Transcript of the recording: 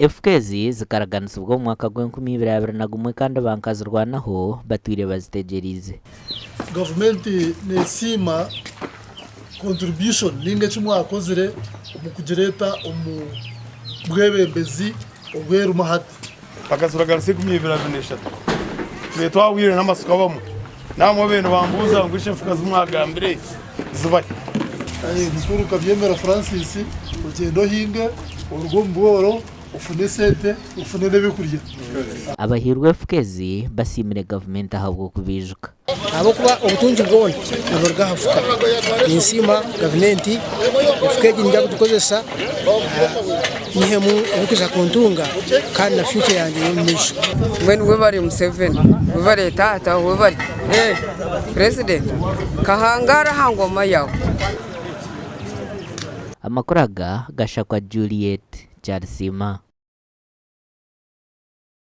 FKZ zikaraganisa ubwo mu mwaka w'2021 kandi bankazirwanaho batwire bazitegereze. Government nesima contribution ninge cy'umwakozire mu kugereta bwebembezi obweru mahati bakazuraganisa 2023 betwa wire n'amasuka bamo namwe bene bambuza ngwishe mfuka z'umwagambire zibaye mukuru kabyemera Francis ugendo hinga urugomboro ufune sete ufune nebikurya. Abahirwe FKZ basimire government ahabwo kubijuka abo kuba obutunzi bwone naborga hafuka insima government FKZ njya kudukozesa ihemu ukuza kuntunga kandi na future yanjye y'umisho when we bari Museveni we bari tata we bari president kahangara hangoma yawe amakuraga gashakwa Juliet Charsima.